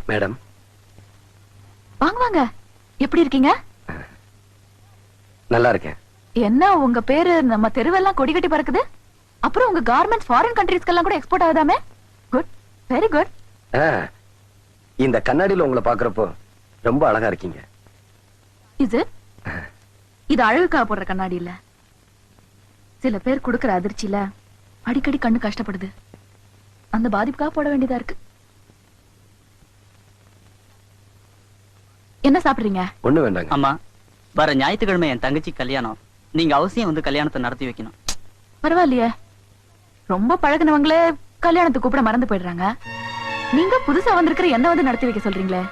Madam வாங்க வாங்க. எப்படி இருக்கீங்க? நல்லா இருக்கேன். என்ன உங்க பேரு நம்ம தெருவெல்லாம் கொடி கட்டி பறக்குது? அப்புறம் உங்க கார்மெண்ட்ஸ் ஃபாரின் கண்ட்ரீஸ்க்கெல்லாம் கூட எக்ஸ்போர்ட் ஆகுதாமே? Good, very good. இந்த கண்ணாடியில உங்களை பாக்குறப்போ ரொம்ப அழகா இருக்கீங்க. இது அழகுக்காக போடுற கண்ணாடி இல்ல. சில பேர் கொடுக்கிற அதிர்ச்சியில அடிக்கடி கண்ணு கஷ்டப்படுது. அந்த பாதிப்புக்காக போட வேண்டியதா இருக்கு. என்ன சாப்பிடுறீங்க? ஒண்ணு வேண்டாங்க. அம்மா, வர ஞாயிற்றுக்கிழமை என் தங்கச்சி கல்யாணம். நீங்க அவசியம் வந்து கல்யாணத்தை நடத்தி வைக்கணும். பரவாயில்லையே, ரொம்ப பழகினவங்களே கல்யாணத்துக்கு கூப்பிட மறந்து போயிடுறாங்க. நீங்க புதுசா வந்திருக்கிற என்ன வந்து நடத்தி வைக்க சொல்றீங்களே?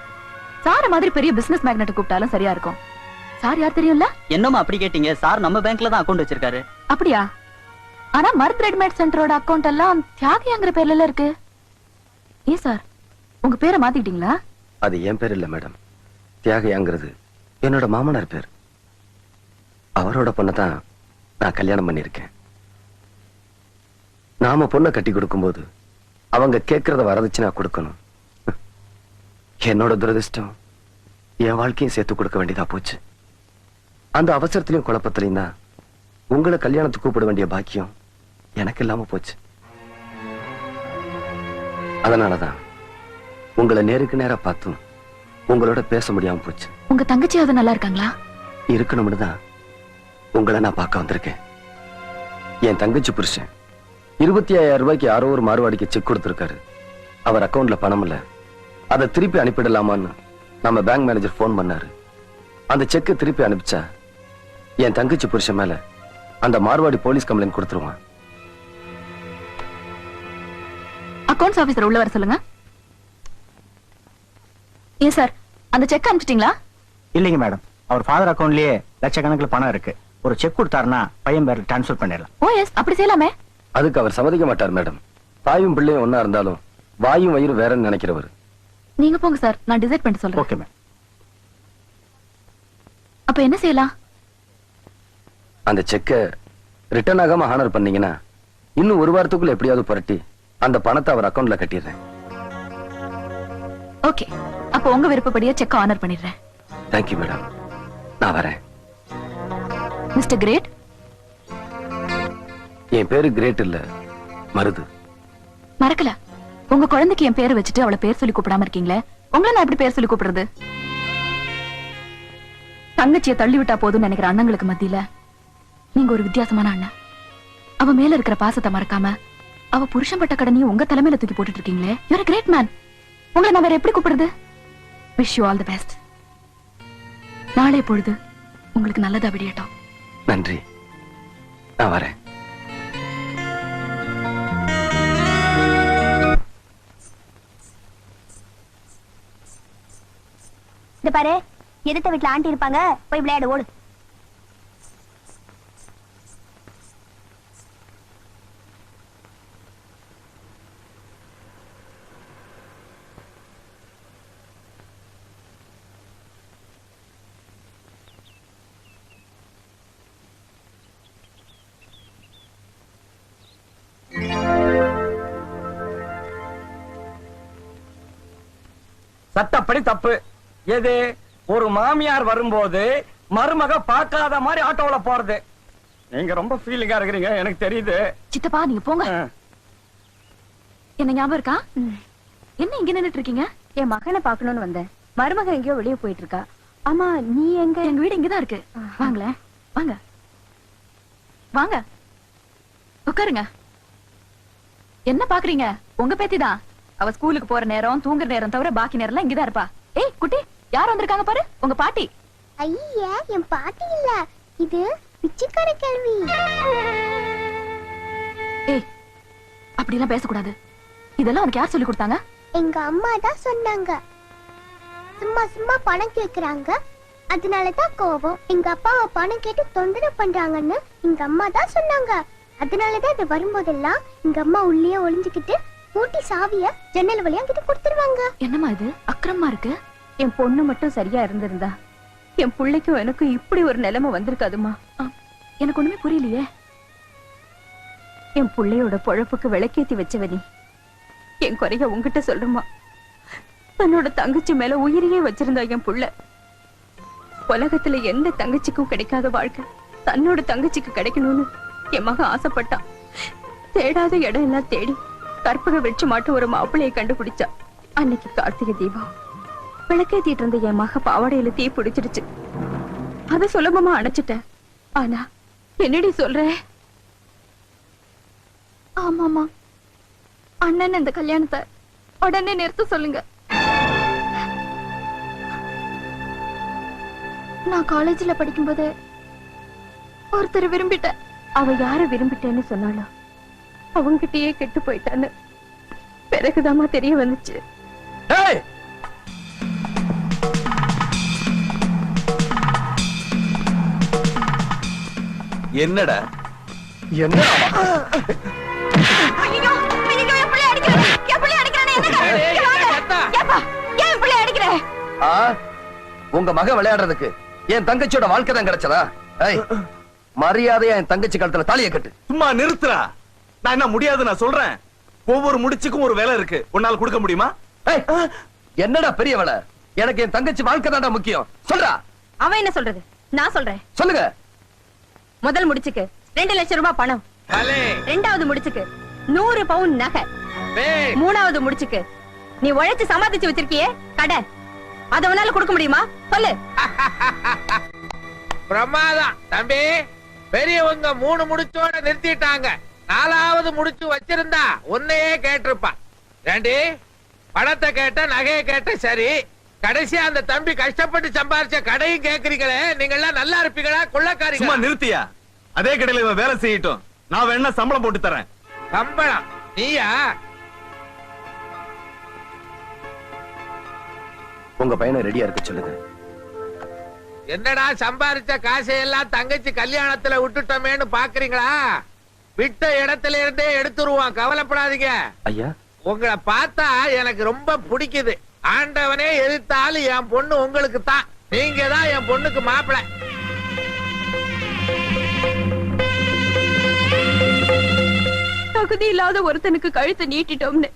சார மாதிரி பெரிய பிசினஸ் மேக்னெட் கூப்பிட்டாலும் சரியா இருக்கும். சார் யார் தெரியும்ல? என்னமா அப்படி கேட்டீங்க? சார் நம்ம பேங்க்ல தான் அக்கவுண்ட் வச்சிருக்காரு. அப்படியா? ஆனா மர்த் ரெடிமேட் சென்டரோட அக்கவுண்ட் எல்லாம் தியாகிங்கிற பேர்ல இருக்கு. ஏன் சார் உங்க பேரை மாத்திட்டீங்களா? அது என் பேர் இல்ல மேடம். தியாகியாங்கிறது என்னோட மாமனார் பேர். அவரோட பொண்ணை தான் நான் கல்யாணம் பண்ணிருக்கேன். நாம பொண்ணை கட்டி கொடுக்கும்போது அவங்க கேட்கறத வரதுச்சு நான் கொடுக்கணும். என்னோட துரதிர்ஷ்டம் என் வாழ்க்கையும் சேர்த்து கொடுக்க வேண்டியதா போச்சு. அந்த அவசரத்திலையும் குழப்பத்திலையும் தான் உங்களை கல்யாணத்துக்கு கூப்பிட வேண்டிய பாக்கியம் எனக்கு இல்லாம போச்சு. அதனாலதான் உங்களை நேருக்கு நேரா பார்த்தும் உங்களோட பேச முடியாம போச்சு. உங்க தங்கச்சியாவது நல்லா இருக்காங்களா? இருக்கணும்னு தான் உங்களை நான் பார்க்க வந்திருக்கேன். என் தங்கச்சி புருஷன் 25,000 ரூபாய்க்கு யாரோ ஒரு மார்வாடிக்கு செக் கொடுத்திருக்காரு. அவர் அக்கவுண்ட்ல பணம் இல்ல. அதை திருப்பி அனுப்பிடலாமான்னு நம்ம பேங்க் மேனேஜர் போன் பண்ணாரு. அந்த செக்கை திருப்பி அனுப்பிச்சா என் தங்கச்சி புருஷன் மேல அந்த மார்வாடி போலீஸ் கம்ப்ளைண்ட் கொடுத்துருவான். அக்கவுண்ட்ஸ் ஆபீசர் உள்ள வர சொல்லுங்க. ஏன் சார் அந்த செக் அனுப்பிச்சிட்டீங்களா? இல்லைங்க மேடம், அவர் ஃபாதர் அக்கவுண்ட்லயே லட்சக்கணக்கில் பணம் இருக்கு. ஒரு செக் கொடுத்தாருன்னா பையன் பேர்ல டிரான்ஸ்ஃபர் பண்ணிடலாம். ஓ எஸ், அப்படி செய்யலாமே. அதுக்கு அவர் சம்மதிக்க மாட்டார் மேடம். தாயும் பிள்ளையும் ஒன்னா இருந்தாலும் வாயும் வயிறு வேறன்னு நினைக்கிறவர். நீங்க போங்க சார், நான் டிசைட் பண்ணிட்டு சொல்றேன். Okay ma'am. அப்ப என்ன செய்யலாம்? அந்த செக்கை ரிட்டர்ன் ஆகாம ஹானர் பண்ணீங்கன்னா இன்னும் ஒரு வாரத்துக்குள்ள எப்படியாவது புரட்டி அந்த பணத்தை அவர் அக்கவுண்ட்ல கட்டிடுறேன். ஓகே, அப்ப உங்க விருப்பப்படியே செக் ஆனர் பண்ணிடுறேன். தேங்க்யூ மேடம், நான் வரேன். Mister great. என் பேரு கிரேட் இல்ல, மருது. மறக்கல, உங்க குழந்தைக்கு என் பேரை வச்சுட்டு அவளை பேர் சொல்லி கூப்பிடாம இருக்கீங்களே, உங்களை நான் எப்படி பேர் சொல்லி கூப்பிடுறது? தங்கச்சியை தள்ளி விட்டா போதும்னு நினைக்கிற அண்ணங்களுக்கு மத்தியில நீங்க ஒரு வித்தியாசமான அண்ணன். அவ மேல இருக்கிற பாசத்தை மறக்காம அவ புருஷன் பட்ட கடனையும் உங்க தலைமையில தூக்கி போட்டுட்டு இருக்கீங்களே. Your a great man. உங்களை நான் வேற எப்படி கூப்பிடுறது? Wish you all the best. நாளை பொழுது உங்களுக்கு நல்லதா விடியட்டும். நன்றி, நான் வரேன். இந்த பாரு, எதிர்த்த வீட்டுல ஆண்டி இருப்பாங்க, போய் விளையாடு, ஓடு. சட்டப்படி தப்பு. எது? ஒரு மாமியார் வரும்போது மருமக பார்க்காத மாதிரி ஆட்டோல போறது. நீங்க ரொம்ப ஃபீலிங்கா இருக்கிறீங்க, எனக்கு தெரியுது. சித்தப்பா நீங்க போங்க. என்ன ஞாபகம் இருக்கா? என்ன இங்க நின்னுட்டு இருக்கீங்க? என் மகனை பாக்கணும்னு வந்தேன். மருமக எங்கேயோ வெளியே போயிட்டு இருக்கா. ஆமா, நீ எங்க? எங்க வீடு இங்கதான் இருக்கு. வாங்களேன், வாங்க வாங்க, உட்காருங்க. என்ன பாக்குறீங்க? உங்க பேத்திதான். அவ ஸ்கூலுக்கு போற நேரம், தூங்குற நேரம் தவிர பாக்கி நேரம் இங்கதான் இருப்பா. ஏய் குட்டி, யார் வந்திருக்காங்க பாரு, உங்க பாட்டி. ஐயா, என் பாட்டி இல்ல, இது பிச்சைக்கார கேள்வி. ஏய், அப்படி எல்லாம் பேசக்கூடாது. இதெல்லாம் உனக்கு யார் சொல்லி கொடுத்தாங்க? எங்க அம்மா தான் சொன்னாங்க. சும்மா சும்மா பணம் கேக்குறாங்க, அதனாலதான் கோபம். எங்க அப்பாவை பணம் கேட்டு தொந்தரவு பண்றாங்கன்னு எங்க அம்மா தான் சொன்னாங்க. அதனாலதான் இது வரும்போதெல்லாம் எங்க அம்மா உள்ளே ஒளிஞ்சுக்கிட்டு பூட்டி சாவிய ஜன்னல் வழியா கிட்ட கொடுத்துருவாங்க. என்னம்மா இது அக்கிரமமா இருக்கு? என் பொண்ணு மட்டும் சரியா இருந்திருந்தா என் பிள்ளைக்கும் எனக்கும் இப்படி ஒரு நிலைமை வந்திருக்காதுமா. எனக்கு ஒண்ணுமே புரியலையே. என் பிள்ளையோட பொழப்புக்கு விளக்கேத்தி வச்சவ நீ. என் குறைய உங்ககிட்ட சொல்றமா. தன்னோட தங்கச்சி மேல உயிரையே வச்சிருந்தா என் புள்ள. உலகத்துல எந்த தங்கச்சிக்கும் கிடைக்காத வாழ்க்கை தன்னோட தங்கச்சிக்கு கிடைக்கணும்னு என் மகன் ஆசைப்பட்டான். தேடாத இடம் எல்லாம் தேடி கற்பக வெற்றி மாட்டு ஒரு மாப்பிள்ளையை கண்டுபிடிச்சா. அன்னைக்கு கார்த்திகை தீபம் விளக்கேத்திட்டு இருந்த என் மக பாவாடையில தீ பிடிச்சிடுச்சு. அத சுலபமா அணைச்சிட்டேன். ஆனா என்னடி சொல்ற? ஆமாமா, அண்ணன் இந்த கல்யாணத்தை உடனே நிறுத்த சொல்லுங்க. நான் காலேஜ்ல படிக்கும்போது ஒருத்தர் விரும்பிட்டேன். அவ யார விரும்பிட்டேன்னு சொன்னாலும் அவங்கிட்டயே கெட்டு போயிட்டான்னு பிறகுதாமா தெரிய வந்துச்சு. ஏய்! என்னடா என்னடா ஐயோ, ஐயோ, என் பிள்ளைய அடிக்கிறானே, என் பிள்ளைய அடிக்கிறானே, என்னங்க? ஏப்பா, ஏன் என் பிள்ளைய அடிக்கிற? ஆ? உங்க மக விளையாடுறதுக்கு என் தங்கச்சியோட வாழ்க்கை தான் கிடைச்சதா? ஏய், மரியாதையா என் தங்கச்சி கழுத்துல தாலியை கட்டு. சும்மா நிறுத்துறா. நான் என்ன முடியாது நான் சொல்றேன். ஒவ்வொரு முடிச்சுக்கும் ஒரு வேலை இருக்கு. உன்னால கொடுக்க முடியுமா? ஏய், என்னடா பெரிய வேலை? எனக்கு என் தங்கச்சி வாழ்க்கை தான்டா முக்கியம். சொல்றா. அவன் என்ன சொல்றது? நான் சொல்றேன். சொல்லுங்க. முதல் முடிச்சுக்கு 2 லட்சம் ரூபாய் பணம். ரெண்டாவது முடிச்சுக்கு 100 பவுன் நகை. மூணாவது முடிச்சுக்கு நீ உழைச்சு சமாளிச்சு வச்சிருக்கியே கடை, அத உன்னால கொடுக்க முடியுமா? சொல்லு. பிரமாதம் தம்பி. பெரியவங்க 3 முடிச்சோட நிறுத்திட்டாங்க. 4வது முடிச்சு வச்சிருந்தா உன்னையே கேட்டிருப்பா. ஏண்டி பணத்தை கேட்ட நகையை கேட்ட சரி, கடைசியா அந்த தம்பி கஷ்டப்பட்டு சம்பாரிச்ச கடையும் கேக்குறீங்களே, நீங்க எல்லாம் நல்லா இருப்பீங்களா கொள்ளக்காரீங்க? சும்மா நிறுத்தியா. அதே கடையில இவன் வேலை செய்யட்டும். நான் வேணா சம்பளம் போட்டு தரேன். சம்பளம் நீயா? உங்க பையனை ரெடியா இருக்க சொல்லுங்க. என்னடா சம்பாரிச்ச காசை எல்லாம் தங்கச்சி கல்யாணத்துல விட்டுட்டோமேன்னு பாக்குறீங்களா? விட்ட இடத்துல இருந்தே எடுத்துருவான், கவலைப்படாதீங்க. ஐயா, உங்களை பார்த்தா எனக்கு ரொம்ப பிடிக்குது. ஆண்டவனே எதிர்த்தாலும் என் பொண்ணு உங்களுக்கு தான். நீங்க தான் என் பொண்ணுக்கு மாப்பிள்ளை. தகுதி இல்லாத ஒருத்தனுக்கு கழுத்தை நீட்டிட்டோம்னு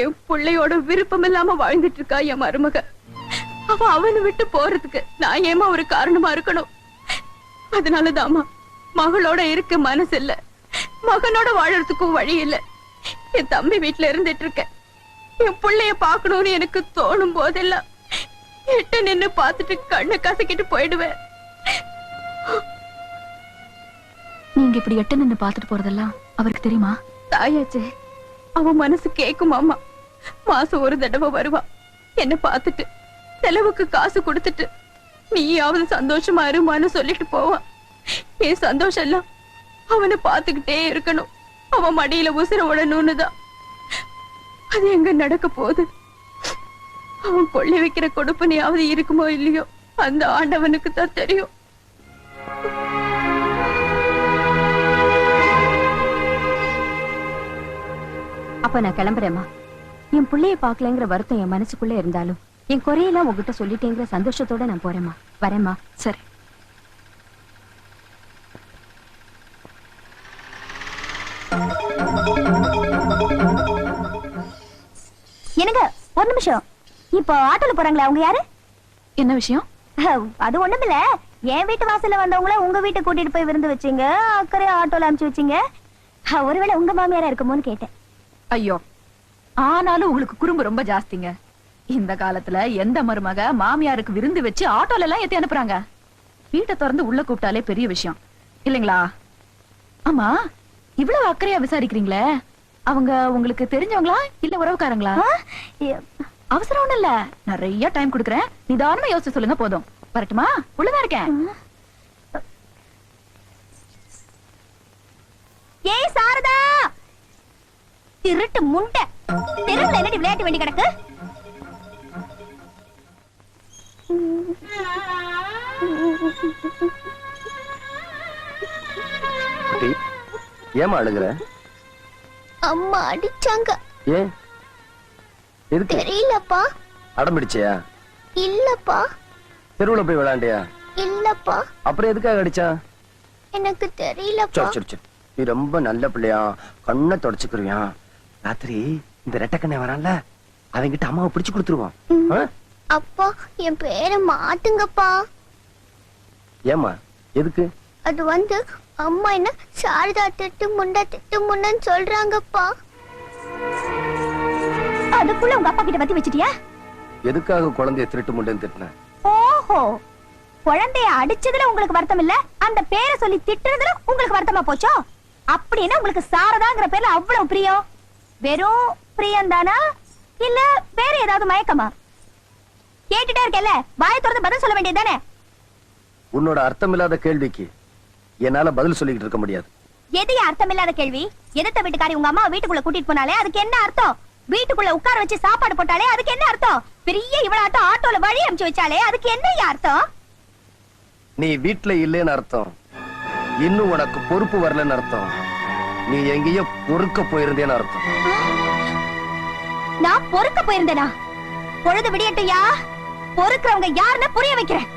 என் பிள்ளையோட விருப்பம் இல்லாம வாழ்ந்துட்டு இருக்கா என் மருமக. அவனை விட்டு போறதுக்கு நான் ஏமா ஒரு காரணமா இருக்கணும்? அதனாலதாமா மகளோட இருக்க மனசு இல்ல, மகனோட வாழறதுக்கும் வழி இல்ல. என் தம்பி வீட்டுல இருந்துட்டு இருக்க. என் பிள்ளைய பாக்கணும்னு எனக்கு தோணும் போதெல்லாம் எட்ட நின்னு பாத்துட்டு கண்ணை கசக்கிட்டு போயிடுவேன். நீங்க இப்படி எட்ட நின்னு பாத்துட்டு போறதெல்லாம் அவருக்கு தெரியுமா? தாயாச்சே, அவன் மனசு கேக்குமாமா. மாசம் ஒரு தடவை வருவா, என்ன பாத்துட்டு செலவுக்கு காசு கொடுத்துட்டு நீயாவது சந்தோஷமா இருமான்னு சொல்லிட்டு போவான். என் சந்தோஷம் எல்லாம் அவனை பாத்துக்கிட்டே இருக்கணும், அவன் மடியில உசுர விடணும்னு தான். அது எங்க நடக்க போகுது? அவன் கொள்ளை வைக்கிற கொடுப்பனையாவது இருக்குமோ இல்லையோ அந்த ஆண்டவனுக்கு தான் தெரியும். அப்ப நான் கிளம்புறேம்மா. என் பிள்ளைய பாக்கலங்கிற வருத்தம் என் மனசுக்குள்ள இருந்தாலும் என் குறையெல்லாம் உங்ககிட்ட சொல்லிட்டேங்கிற சந்தோஷத்தோட நான் போறேம்மா. வரேம்மா. சரி. என்னங்க ஒரு நிமிஷம். இப்போ ஆட்டோல போறாங்களே அவங்க யாரு? என்ன விஷயம்? அது ஒண்ணுமில்ல, என் வீட்டு வாசல்ல வந்தவங்கள உங்க வீட்டை கூட்டிட்டு போய் விருந்து வச்சீங்க, அக்கறை ஆட்டோல அனுப்பிச்சு வச்சீங்க. ஒருவேளை உங்க மாமியாரா இருக்குமோன்னு கேட்டேன். ஐயோ, ஆனாலும் உங்களுக்கு குறும்பு ரொம்ப ஜாஸ்திங்க. இந்த காலத்துல எந்த மருமக மாமியாருக்கு விருந்து வச்சு ஆட்டோல எல்லாம் ஏத்தி அனுப்புறாங்க? வீட்டை திறந்து உள்ள கூப்பிட்டாலே பெரிய விஷயம் இல்லைங்களா? ஆமா, இவ்வளவு அக்கறையா விசாரிக்கிறீங்களே, அவங்க உங்களுக்கு தெரிஞ்சவங்களா இல்ல உறவுக்காரங்களா? அவசரம் ஒண்ணு இல்ல, நிறைய டைம் கொடுக்கறேன், நிதானமா யோசிச்சு சொல்லுங்க. போதும். வரட்டுமா? உள்ளதா இருக்கேன். ஏய் சாரதா, திருட்டு முண்டை, தெருவுல என்னடி விளையாட்டு வேண்டி கிடக்கு? ஏமா அழுகுற? அம்மா அடிச்சாங்க. ஏன்? எதுக்கு? தெரியலப்பா. அடம்பிடிச்சியா? இல்லப்பா. தெருவுல போய் விளையாண்டியா? இல்லப்பா. அப்புறம் எதுக்காக அடிச்சா? எனக்கு தெரியலப்பா. சரி சரி சரி, நீ ரொம்ப நல்ல பிள்ளையா, கண்ணை தொடச்சுக்கிறியா? ராத்திரி இந்த ரெட்டக்கண்ணை வரான்ல, அவங்கிட்ட அம்மாவை பிடிச்சு கொடுத்துருவான். ஆ? அப்பா என் பேரை மாத்துங்கப்பா. ஏம்மா எதுக்கு? அது வந்து அம்மா என்ன சாரதா திட்டு முண்டன்னு சொல்றாங்கப்பா. அதுக்குள்ள உங்க அப்பா கிட்ட பத்தி வச்சிட்டியா? எதுக்காக குழந்தைய திருட்டு முண்டேன்னு திட்டின? ஓஹோ, குழந்தைய அடிச்சதுல உங்களுக்கு வருத்தம் இல்ல, அந்த பேரை சொல்லி திட்டுறதுல உங்களுக்கு வருத்தமா போச்சோ? அப்படின்னா உங்களுக்கு சாரதாங்கிற பேர்ல அவ்வளவு பிரியம். வெறும் பிரியம் தானா இல்ல வேற ஏதாவது மயக்கமா? கேட்டுட்டே இருக்கல, வாயை திறந்து பதில் சொல்ல வேண்டியதானே? உன்னோட அர்த்தமில்லாத கேள்விக்கு என்னால பதில் சொல்லிக்கிட்டு இருக்க முடியாது. எது அர்த்தமில்லாத கேள்வி? எதிர்த்த வீட்டுக்காரி உங்க அம்மா வீட்டுக்குள்ள கூட்டிட்டு போனாலே அதுக்கு என்ன அர்த்தம்? வீட்டுக்குள்ள உட்கார வச்சு சாப்பாடு போட்டாலே அதுக்கு என்ன அர்த்தம்? பெரிய இவ்வளவு ஆட்டோல வழி அனுப்பிச்சு வச்சாலே அதுக்கு என்ன அர்த்தம்? நீ வீட்டுல இல்லைன்னு அர்த்தம். இன்னும் உனக்கு பொறுப்பு வரலன்னு அர்த்தம். நீ எங்கேயோ பொறுக்க போயிருந்தேன்னு அர்த்தம். நான் பொறுக்க போயிருந்தேனா? பொழுது விடியட்டையா, பொறுக்கிறவங்க யாருன்னு புரிய வைக்கிறேன்.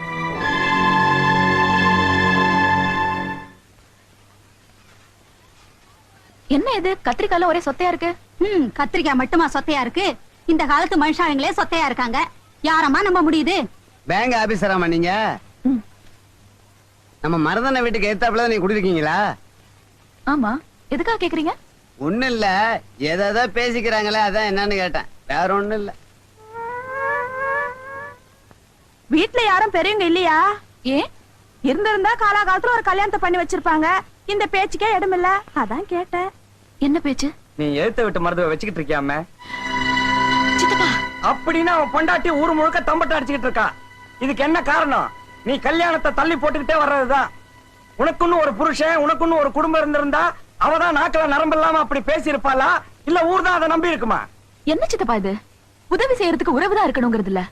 என்ன இது கத்திரிக்கால ஒரே சொத்தையா இருக்கு? கத்திரிக்காய் மட்டுமா சொத்தையா இருக்கு? இந்த காலத்து மனுஷாங்களே சொத்தையா இருக்காங்க. யாரம்மா நம்ப முடியுது? பேங்க் ஆபீசராமா நீங்க? நம்ம மருதன வீட்டுக்கு எத்தாப்புல நீங்க குடியிருக்கீங்களா? ஆமா, எதுக்காக கேக்குறீங்க? ஒண்ணு இல்ல, ஏதோ பேசிக்கிறாங்களே அதான் என்னன்னு கேட்டேன், வேற ஒண்ணு இல்ல. வீட்டுல யாரும் பெரியவங்க இல்லையா? ஏன்? இருந்திருந்தா காலாகாலத்துல ஒரு கல்யாணத்தை பண்ணி வச்சிருப்பாங்க. இந்த பேச்சுக்கே இடம் இல்ல, அதான் கேட்டேன். என்ன பேச்சு? நீ எழுத்த விட்டு மருத்துவ வச்சுக்கிட்டு இருக்கியாம? சித்தப்பா, அப்படின்னா அவன் பொண்டாட்டி ஊர் முழுக்க தம்பட்ட அடிச்சுக்கிட்டு இருக்கா. இதுக்கு என்ன காரணம்? நீ கல்யாணத்தை தள்ளி போட்டுக்கிட்டே வர்றதுதான். உனக்குன்னு ஒரு புருஷன், உனக்குன்னு ஒரு குடும்பம் இருந்திருந்தா அவதான் நாக்குல நரம்பு இல்லாம அப்படி பேசி இருப்பாளா, இல்ல ஊர் தான் அதை நம்பி இருக்குமா? என்ன சித்தப்பா இது? உதவி செய்யறதுக்கு உறவுதான் இருக்கணுங்கிறது இல்ல,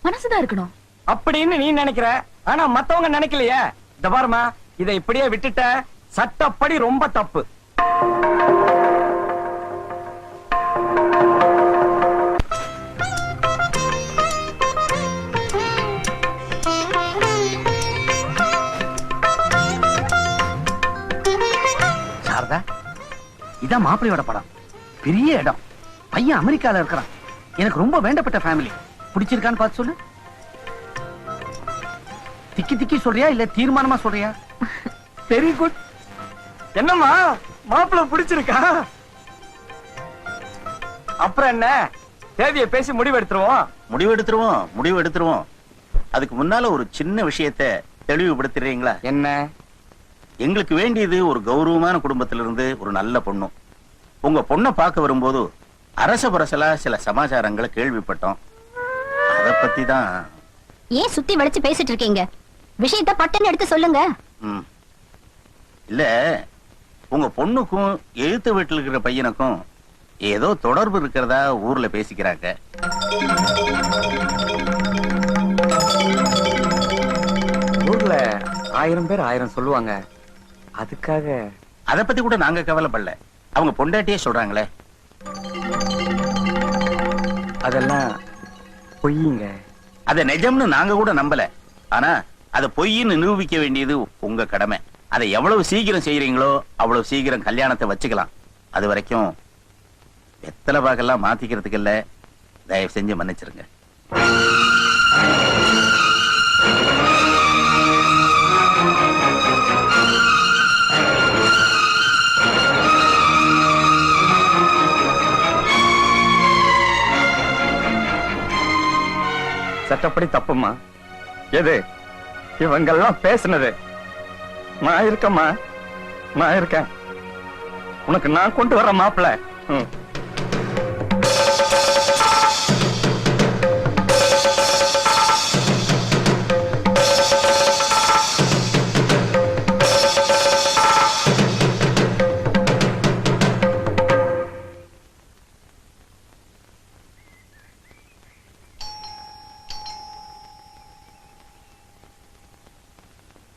மனசுதான் இருக்கணும் அப்படின்னு நீ நினைக்கிற. ஆனா மத்தவங்க நினைக்கலையே. இந்த பாருமா, இதை இப்படியே விட்டுட்ட சட்டப்படி ரொம்ப தப்பு. சாரதா, இதான் மாப்பிள்ளையோட படம். பெரிய இடம், பையன் அமெரிக்கால இருக்கிறான். எனக்கு ரொம்ப வேண்டப்பட்ட ஃபேமிலி. பிடிச்சிருக்கான்னு பார்த்து சொல்லு. திக்கி திக்கி சொல்றியா இல்ல தீர்மானமா சொல்றியா? Very good. என்னம்மா மாப்பிள்ள பிடிச்சிருக்கா? அப்புறம் என்ன, தேதியை பேசி முடிவு எடுத்துருவோம். அதுக்கு முன்னால ஒரு சின்ன விஷயத்தை தெளிவுபடுத்துறீங்களா? என்ன? எங்களுக்கு வேண்டியது ஒரு கௌரவமான குடும்பத்திலிருந்து ஒரு நல்ல பொண்ணு. உங்க பொண்ணை பார்க்க வரும்போது அரச பரசலா சில சமாச்சாரங்களை கேள்விப்பட்டோம். அத பத்தி தான். ஏன் சுத்தி வளைச்சு பேசிட்டு இருக்கீங்க? விஷயத்தை பட்டுன்னு எடுத்து சொல்லுங்க. இல்ல, உங்க பொண்ணுக்கும் எழுத்து வீட்டில் இருக்கிற பையனுக்கும் ஏதோ தொடர்பு இருக்கிறதா ஊர்ல பேசிக்கிறாங்க. ஊர்ல 1000 பேர் 1000 சொல்லுவாங்க. அதுக்காக அத பத்தி கூட நாங்க கவலைப்படல. அவங்க பொண்டாட்டியே சொல்றாங்களே. அதெல்லாம் பொய்யுங்க. அத நிஜம்னு நாங்க கூட நம்பல. ஆனா அத பொய்ன்னு நிரூபிக்க வேண்டியது உங்க கடமை. அதை எவ்வளவு சீக்கிரம் செய்யறீங்களோ அவ்வளவு சீக்கிரம் கல்யாணத்தை வச்சுக்கலாம். அது வரைக்கும் வெத்தலை பாக்கெல்லாம் மாத்திக்கிறதுக்கு இல்ல, தயவு செஞ்சு மன்னிச்சிருங்க. சட்டப்படி தப்புமா. எது இவங்கெல்லாம் பேசுனது? நான் இருக்கம்மா, நான் இருக்கேன். உனக்கு நான் கொண்டு வர மாப்பிள்ள.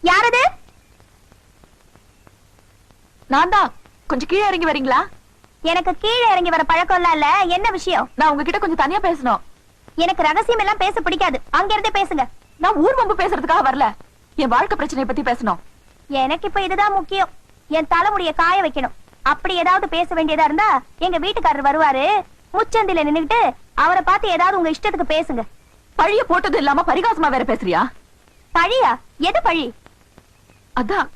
யாரது? நான் தான். கொஞ்சம் கீழே இறங்கி வரீங்களா? எனக்கு கீழே இறங்கி வர பழக்கம் இல்ல. என்ன விஷயம்? நான் உங்ககிட்ட கொஞ்சம் தனியா பேசணும். எனக்கு ரகசியம் எல்லாம் பேச பிடிக்காது. அங்க இருந்தே பேசுங்க. நான் ஊர் வம்பு பேசுறதுக்காக வரல, என் வாழ்க்கை பிரச்சனையை பத்தி பேசணும். எனக்கு இப்ப இதுதான் முக்கியம். என் தலைமுடிய காய வைக்கணும். அப்படி ஏதாவது பேச வேண்டியதா இருந்தா எங்க வீட்டுக்காரர் வருவாரு, முச்சந்தில நின்னுகிட்டு அவரை பார்த்து ஏதாவது உங்க இஷ்டத்துக்கு பேசுங்க. பழிய போட்டது இல்லாம பரிகாசமா வேற பேசுறியா? பழியா? எது பழி? அதான்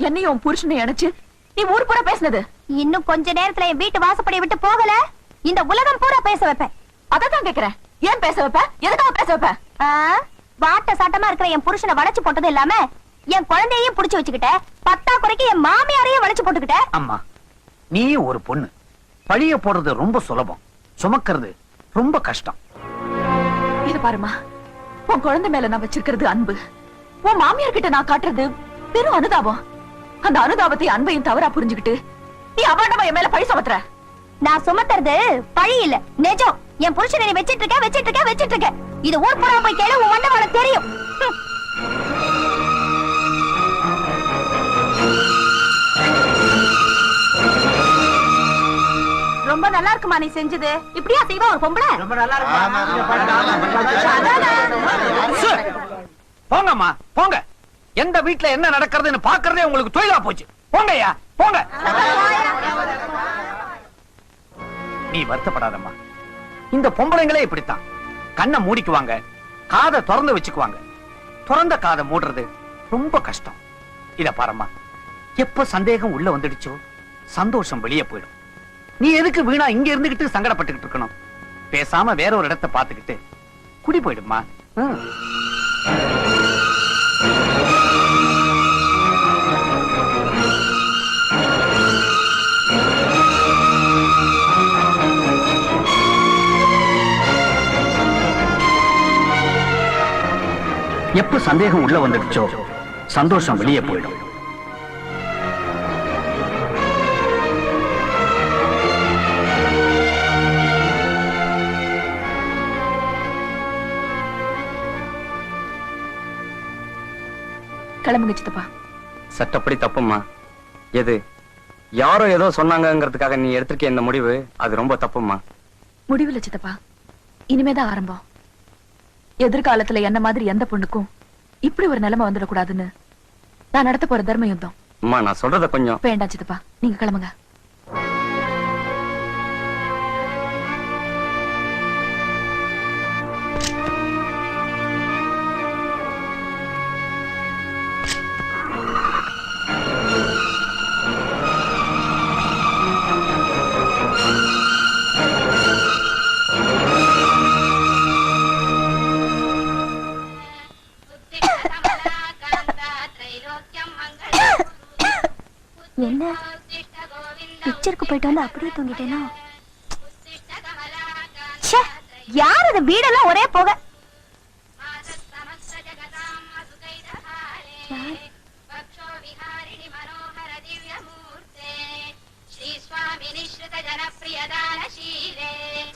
என்னையும் உன் புருஷனை அணைச்சு நீ ஊர் பூரா பேசுனது. இன்னும் கொஞ்ச நேரத்துல என் வீட்டு வாசப்படியை விட்டு போகல, இந்த உலகம் பூரா பேச வைப்பேன். அததான் கேக்குறேன், ஏன் பேச வைப்ப? எதுக்காக பேச வைப்ப? வாட்ட சாட்டமா இருக்கிற என் புருஷனை வளைச்சு போட்டது இல்லாம என் குழந்தையையும் புடிச்சு வச்சுக்கிட்ட, பத்தா குறைக்கு என் மாமியாரையும் வளைச்சு போட்டுக்கிட்ட. அம்மா, நீ ஒரு பொண்ணு. பழிய போடுறது ரொம்ப சுலபம், சுமக்கிறது ரொம்ப கஷ்டம். இது பாருமா, உன் குழந்தை மேல நான் வச்சிருக்கிறது அன்பு. உன் மாமியார் கிட்ட நான் காட்டுறது பெரும் அனுதாபம். அந்த அனுதாபத்தை அன்பையும் தவறா புரிஞ்சுக்கிட்டு நீ அபாண்டமா என் மேல பழி சுமத்துற. நான் சுமத்துறது பழி இல்ல, நிஜம். என் புருஷனை நீ வச்சிட்டு இருக்க. இது ஊர் பூரா போய் கேளு, உன் வண்ண உனக்கு தெரியும். ரொம்ப நல்லா இருக்குமா நீ செஞ்சது? இப்படியா செய்வா ஒரு பொம்பளை? ரொம்ப நல்லா போங்கம்மா, போங்க. எந்த வீட்டுல என்ன நடக்கிறதுன்னு பாக்குறதே உங்களுக்கு தொழிலா போச்சு. போங்கய்யா, போங்க. நீ வருத்தப்படாதம்மா. இந்த பொம்பளைங்களே இப்படித்தான். கண்ணை மூடிக்குவாங்க, காதை திறந்து வச்சுக்குவாங்க. திறந்த காதை மூடுறது ரொம்ப கஷ்டம். இத பாரம்மா, எப்ப சந்தேகம் உள்ள வந்துடுச்சோ சந்தோஷம் வெளியே போயிடும். நீ எதுக்கு வீணா இங்க இருந்துகிட்டு சங்கடப்பட்டுக்கிட்டு இருக்கணும்? பேசாம வேற ஒரு இடத்தை பார்த்துக்கிட்டு குடி போயிடுமா. எப்ப சந்தேகம் உள்ள வந்துடுச்சோ சந்தோஷம் வெளியே போயிடும். கிளம்புங்க சித்தப்பா. சட்டப்படி தப்புமா. எது யாரோ ஏதோ சொன்னாங்கிறதுக்காக நீ எடுத்திருக்க இந்த முடிவு, அது ரொம்ப தப்புமா. முடிவில்லை சித்தப்பா, இனிமேதான் ஆரம்பம். எதிர்காலத்துல என்ன மாதிரி எந்த பொண்ணுக்கும் இப்படி ஒரு நிலைமை வந்துடக்கூடாதுன்னு நான் நடத்த போற தர்ம யுத்தம். அம்மா, நான் சொல்றத கொஞ்சம். வேண்டாம் சித்தப்பா, நீங்க கிளம்புங்க. என்ன பிக்சருக்கு போயிட்டு வந்து அப்படியே தூங்கிட்டேனா? யார் அது? வீடெல்லாம் ஒரே போக.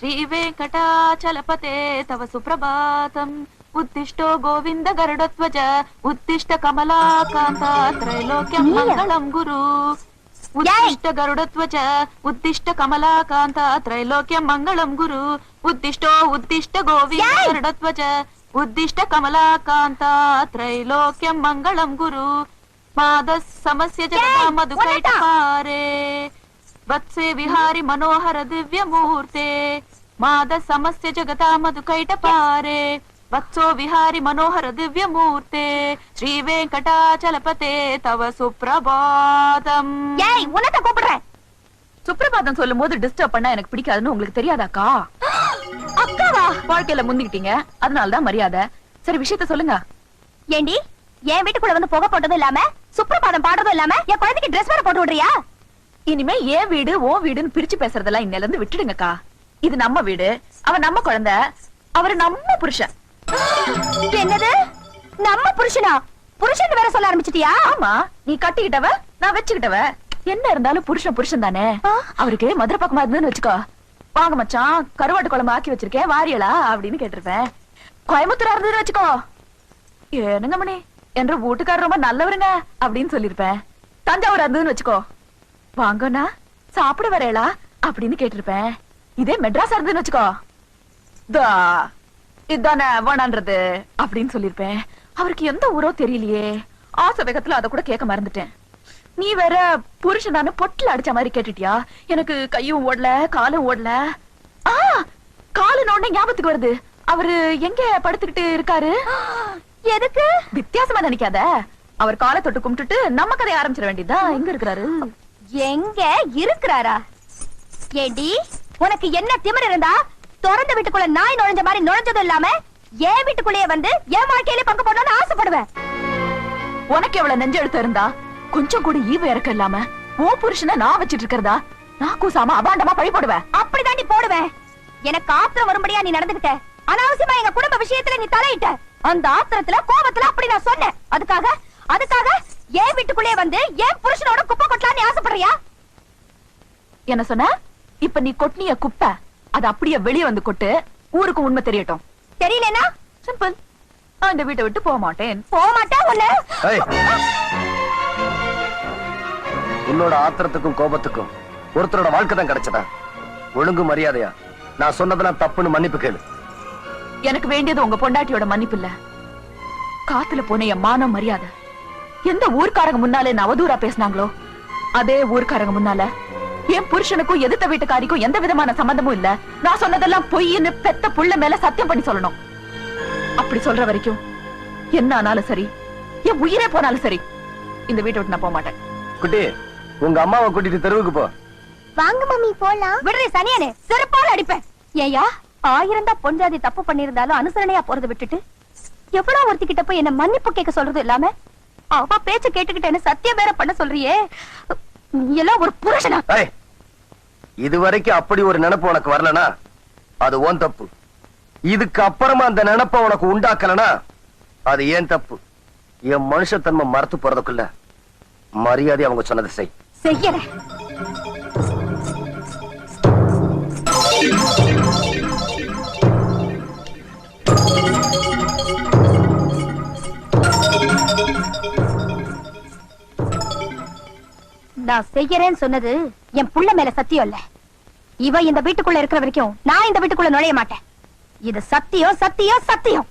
ஸ்ரீ வெங்கடாச்சலபதே தவ சுப்ரபாதம். உத்திஷ்டோ கோவிந்த கருடத்வஜ உத்திஷ்ட கமலாகாந்த த்ரைலோக்யம் மங்களம் குரு. உத்திஷ்ட கருடத்வஜ உத்திஷ்ட கமலாகாந்த த்ரைலோக்யம் மங்களம் குரு. உத்திஷ்டோ உத்திஷ்ட கோவிந்த கருடத்வஜ உத்திஷ்ட கமலாகாந்த த்ரைலோக்யம் மங்களம் குரு. மாதஸ் சமஸ்ய ஜகதா மதுகைடபாரே வத்சே விஹாரி மனோஹர திவ்ய மூர்த்தே. மாதஸ் சமஸ்ய ஜகதா மதுகைடபாரே வத்சோ விஹாரி மனோஹர திவ்ய மூர்த்தே. ஸ்ரீ வெங்கடாச்சலபதே தவ சுப்ரபாதம். ஏய், உன்னத கூப்பிடுறேன். சுப்ரபாதம் சொல்லும் போது டிஸ்டர்ப் பண்ணா எனக்கு பிடிக்காதுன்னு உங்களுக்கு தெரியாதாக்கா? அக்காவா? வாழ்க்கையில முந்திக்கிட்டீங்க, அதனாலதான் மரியாதை. சரி, விஷயத்த சொல்லுங்க. ஏண்டி, என் வீட்டுக்குள்ள வந்து புகை போட்டதும் இல்லாம சுப்ரபாதம் பாடுறதும் இல்லாம என் குழந்தைக்கு ட்ரெஸ் வேற போட்டு விடுறியா? இனிமே ஏன் வீடு ஓ வீடுன்னு பிரிச்சு பேசுறதெல்லாம் இன்னையில இருந்து விட்டுடுங்கக்கா. இது நம்ம வீடு, அவன் நம்ம குழந்தை, அவரு நம்ம புருஷன். என்னது, நம்ம புருஷனா? புருஷன் வேற சொல்ல ஆரம்பிச்சிட்டியா? ஆமா, நீ கட்டிக்கிட்டவ, நான் வச்சுக்கிட்டவ. என்ன இருந்தாலும் புருஷன் புருஷன் தானே. அவருக்கு மதுரை பக்கமா இருந்துன்னு வச்சுக்கோ, வாங்க மச்சான் கருவாட்டு குழம்பு ஆக்கி வச்சிருக்கேன் வாரியலா அப்படின்னு கேட்டிருப்பேன். கோயம்புத்தூரா இருந்ததுன்னு வச்சுக்கோ, ஏனுங்க மணி என்ற வீட்டுக்காரர் ரொம்ப நல்லவருங்க அப்படின்னு சொல்லிருப்பேன். தஞ்சாவூர் இருந்ததுன்னு வச்சுக்கோ, வாங்கண்ணா சாப்பிட வரேளா அப்படின்னு கேட்டிருப்பேன். இதே மெட்ராஸ் இருந்ததுன்னு வச்சுக்கோ, இதானே வேணான்றது அப்படின்னு சொல்லிருப்பேன். அவருக்கு எந்த ஊரோ தெரியலையே, ஆசை வேகத்துல அத கூட கேட்க மறந்துட்டேன். நீ வேற புருஷனானு பொட்டில் அடிச்ச மாதிரி கேட்டுட்டியா? எனக்கு கையும் ஓடல காலும் ஓடல. காலு நோண்ட ஞாபகத்துக்கு வருது. அவரு எங்க படுத்துக்கிட்டு இருக்காரு? எதுக்கு? வித்தியாசமா நினைக்காத. அவர் காலை தொட்டு கும்பிட்டுட்டு நம்ம கதையை ஆரம்பிச்சிட வேண்டியதுதான். எங்க இருக்கிறாரு? எங்க இருக்கிறாரா? ஏடி, உனக்கு என்ன திமிரு இருந்தா திறந்த வீட்டுக்குள்ள நாய் நுழைஞ்ச மாதிரி நுழைஞ்சதும் இல்லாம என் வீட்டுக்குள்ளேயே வந்து என் வாழ்க்கையில பங்கு போடணும்னு ஆசைப்படுவேன். உனக்கு எவ்வளவு நெஞ்செழுத்து இருந்தா கொஞ்சம் கூட ஈவு இறக்க இல்லாம ஓ புருஷனை நான் வச்சிட்டு இருக்கிறதா நான் கூசாம அபாண்டமா பழி போடுவேன். அப்படிதாண்டி போடுவேன். எனக்கு ஆத்திரம் வரும்படியா நீ நடந்துகிட்ட. அனாவசியமா எங்க குடும்ப விஷயத்துல நீ தலையிட்ட. அந்த ஆத்திரத்துல கோபத்துல அப்படி நான் சொன்னேன். அதுக்காக என் வீட்டுக்குள்ளே வந்து என் புருஷனோட குப்பை கொட்டலான்னு ஆசைப்படுறியா? என்ன சொன்ன? இப்ப நீ கொட்டினிய குப்பை அது அப்படியே வெளியே வந்து கொட்டு. ஊருக்கு உண்மை தெரியட்டும். தெரியலனா சிம்பிள். அந்த வீட்டை விட்டு போக மாட்டேன். உன்ன ஏய், உன்னோட ஆத்திரத்துக்கும் கோபத்துக்கும் ஒருத்தரோட வாழ்க்கை தான் கிடைச்சதா? ஒழுங்கு மரியாதையா நான் சொன்னதெல்லாம் தப்புன்னு மன்னிப்பு கேளு. எனக்கு வேண்டியது உங்க பொண்டாட்டியோட மன்னிப்பு இல்ல. காத்துல போன என் மானம் மரியாதை. எந்த ஊர்க்காரங்க முன்னாலே என்ன அவதூறா பேசினாங்களோ அதே ஊர்க்காரங்க முன்னால என் புருஷனுக்கும் எதிர்த்த வீட்டுக்காரிக்கும் எந்த விதமான சம்பந்தமும் இல்ல. நான் சொன்னதெல்லாம் பொய்ன்னு பெத்த புள்ள மேல சத்தியம் பண்ணி சொல்லணும். அப்படி சொல்ற வரைக்கும் என்ன ஆனாலும் சரி, என் உயிரே போனாலும் சரி, இந்த வீட்டை விட்டு நான் போக மாட்டேன். குட்டி, உங்க அம்மாவை கூட்டிட்டு தெருவுக்கு போ. வாங்க மம்மி போலாம். விடுறே சனியனே, செருப்பால அடிப்பேன். ஏயா, 1000 தான் பொஞ்சாதி தப்பு பண்ணிருந்தாலும் அனுசரணையா போறத விட்டுட்டு எவ்வளவு ஒருத்திக்கிட்ட போய் என்ன மன்னிப்பு கேட்க சொல்றது இல்லாம அவ பேச்ச கேட்டுக்கிட்டேன்னு சத்தியம் வேற பண்ண சொல்றியே. நீ எல்லாம் ஒரு புருஷனா? இதுவரைக்கும் அப்படி ஒரு நினைப்பு உனக்கு வரலனா அது உன் தப்பு. இதுக்கு அப்புறமா அந்த நினைப்ப உனக்கு உண்டாக்கலனா அது ஏன் தப்பு. என் மனுஷத்தன்மை மறத்து போறதுக்குள்ள மரியாதை அவங்க சொன்னதை செய். செய்யறேன். நான் செய்யறேன்னு சொன்னது என் புள்ள மேல சத்தியம் இல்ல. இவ இந்த வீட்டுக்குள்ள இருக்கிற வரைக்கும் நான் இந்த வீட்டுக்குள்ள நுழைய மாட்டேன். இது சத்தியம், சத்தியம், சத்தியம்.